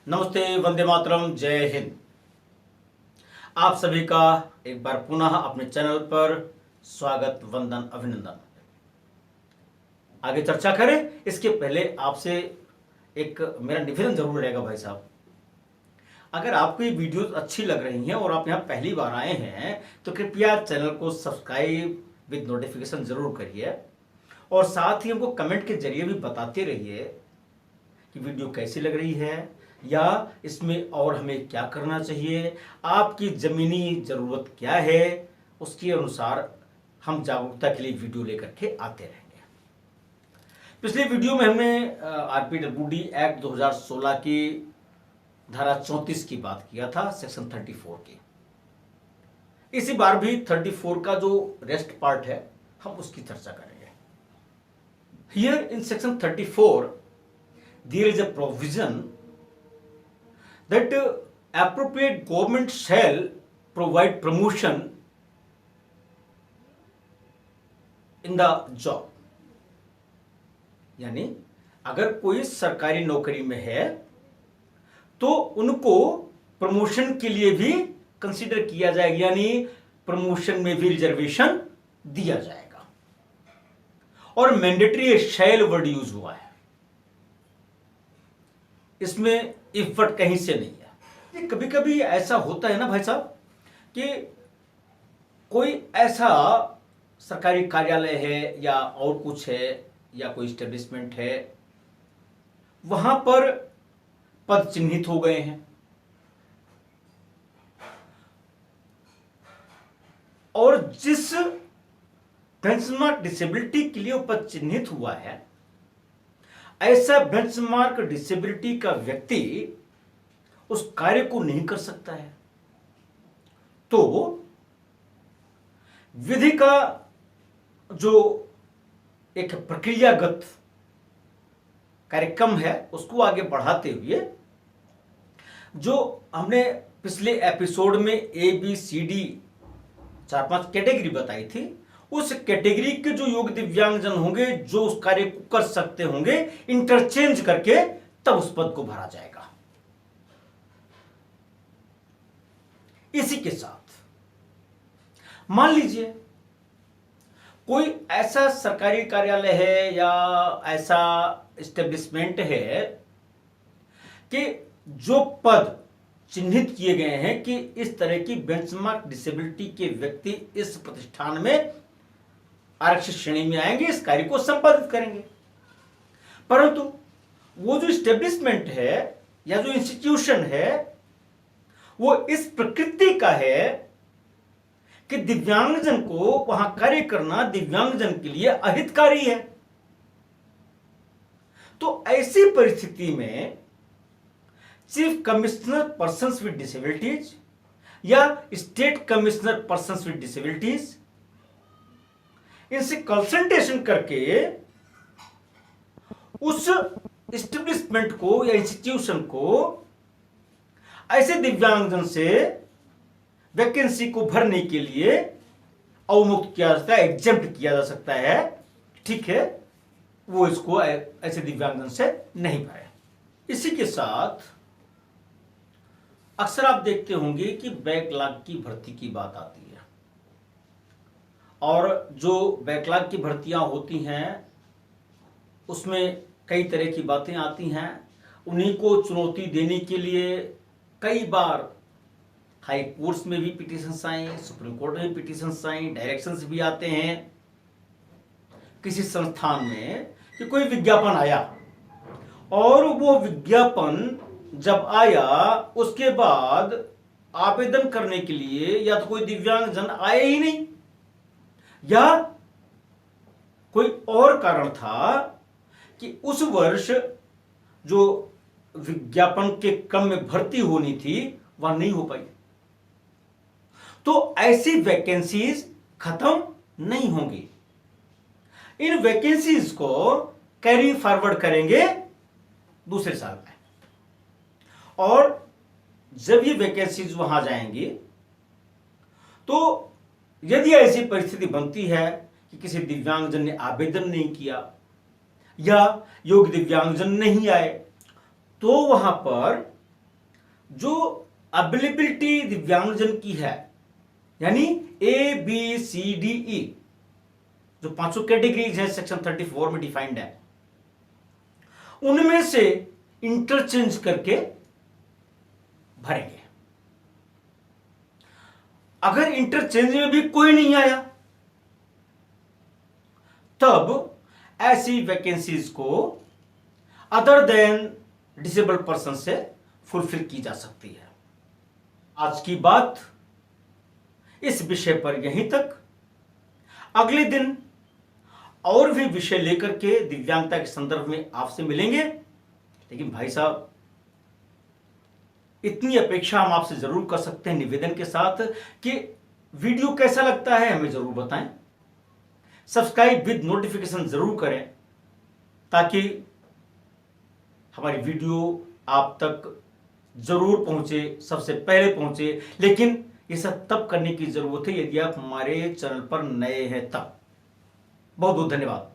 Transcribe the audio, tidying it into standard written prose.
नमस्ते, वंदे मातरम, जय हिंद। आप सभी का एक बार पुनः अपने चैनल पर स्वागत, वंदन, अभिनंदन। आगे चर्चा करें इसके पहले आपसे एक मेरा निवेदन जरूर रहेगा भाई साहब। अगर आपको ये वीडियोस अच्छी लग रही हैं और आप यहाँ पहली बार आए हैं तो कृपया चैनल को सब्सक्राइब विद नोटिफिकेशन जरूर करिए और साथ ही हमको कमेंट के जरिए भी बताते रहिए कि वीडियो कैसी लग रही है या इसमें और हमें क्या करना चाहिए, आपकी ज़मीनी ज़रूरत क्या है, उसके अनुसार हम जागरूकता के लिए वीडियो लेकर के आते रहेंगे। पिछले वीडियो में हमने आरपीडब्ल्यूडी एक्ट 2016 की धारा 34 की बात किया था, सेक्शन 34 की। इसी बार भी 34 का जो रेस्ट पार्ट है हम उसकी चर्चा करेंगे। Here in section 34 there is a provision that appropriate government shall provide promotion in the job। यानी अगर कोई सरकारी नौकरी में है तो उनको प्रमोशन के लिए भी कंसीडर किया जाएगा, यानी प्रमोशन में भी रिजर्वेशन दिया जाएगा। और मैंडेटरी शैल वर्ड यूज हुआ है, इसमें इफ वर्ड कहीं से नहीं है। कभी कभी ऐसा होता है ना भाई साहब कि कोई ऐसा सरकारी कार्यालय है या और कुछ है या कोई स्टेब्लिशमेंट है, वहां पर पद चिन्हित हो गए हैं और जिस बेंचमार्क डिसेबिलिटी के लिए वो पद चिन्हित हुआ है, ऐसा बेंचमार्क डिसेबिलिटी का व्यक्ति उस कार्य को नहीं कर सकता है। तो विधि का जो एक प्रक्रियागत कार्यक्रम है उसको आगे बढ़ाते हुए जो हमने पिछले एपिसोड में ABCD 4-5 कैटेगरी बताई थी, उस कैटेगरी के जो योग्य दिव्यांगजन होंगे जो उस कार्य को कर सकते होंगे, इंटरचेंज करके तब उस पद को भरा जाएगा। इसी के साथ मान लीजिए कोई ऐसा सरकारी कार्यालय है या ऐसा एस्टेब्लिशमेंट है कि जो पद चिन्हित किए गए हैं कि इस तरह की बेंचमार्क डिसेबिलिटी के व्यक्ति इस प्रतिष्ठान में आरक्षित श्रेणी में आएंगे, इस कार्य को संपादित करेंगे। परंतु वो जो स्टेब्लिशमेंट है या जो इंस्टीट्यूशन है वो इस प्रकृति का है कि दिव्यांगजन को वहां कार्य करना दिव्यांगजन के लिए अहितकारी है। तो ऐसी परिस्थिति में chief commissioner persons with disabilities या state commissioner persons with disabilities इनसे कंसल्टेशन करके उस एस्टेब्लिशमेंट को या इंस्टीट्यूशन को ऐसे दिव्यांगजन से वैकेंसी को भरने के लिए अवमुक्त किया जा सकता है, एग्जेम्प्ट किया जा सकता है। ठीक है, वो इसको ऐसे दिव्यांगजन से नहीं भरे। इसी के साथ अक्सर आप देखते होंगे कि बैकलॉग की भर्ती की बात आती है और जो बैकलॉग की भर्तियां होती हैं उसमें कई तरह की बातें आती हैं। उन्हीं को चुनौती देने के लिए कई बार हाई कोर्ट्स में भी पिटीशंस आई, सुप्रीम कोर्ट में भी पिटीशंस आई, डायरेक्शंस भी आते हैं किसी संस्थान में कि कोई विज्ञापन आया और वो विज्ञापन जब आया उसके बाद आवेदन करने के लिए या तो कोई दिव्यांगजन आए ही नहीं या कोई और कारण था कि उस वर्ष जो विज्ञापन के क्रम में भर्ती होनी थी वह नहीं हो पाई। तो ऐसी वैकेंसीज खत्म नहीं होंगी। इन वैकेंसीज को कैरी फॉरवर्ड करेंगे दूसरे साल में और जब ये वैकेंसीज वहां जाएंगी तो यदि ऐसी परिस्थिति बनती है कि किसी दिव्यांगजन ने आवेदन नहीं किया या योग्य दिव्यांगजन नहीं आए तो वहां पर जो अवेलेबिलिटी दिव्यांगजन की है, यानी ABCDE, जो पांचों कैटेगरीज है सेक्शन 34 में डिफाइंड है, उनमें से इंटरचेंज करके भरेंगे। अगर इंटरचेंज में भी कोई नहीं आया, तब ऐसी वैकेंसीज को अदर देन डिसेबल्ड पर्सन से फुलफिल की जा सकती है। आज की बात इस विषय पर यहीं तक। अगले दिन और भी विषय लेकर के दिव्यांगता के संदर्भ में आपसे मिलेंगे। लेकिन भाई साहब, इतनी अपेक्षा हम आपसे जरूर कर सकते हैं निवेदन के साथ कि वीडियो कैसा लगता है हमें जरूर बताएं। सब्सक्राइब विद नोटिफिकेशन जरूर करें ताकि हमारी वीडियो आप तक जरूर पहुंचे, सबसे पहले पहुंचे। लेकिन ये सब तब करने की जरूरत है यदि आप हमारे चैनल पर नए हैं तब। बहुत बहुत धन्यवाद।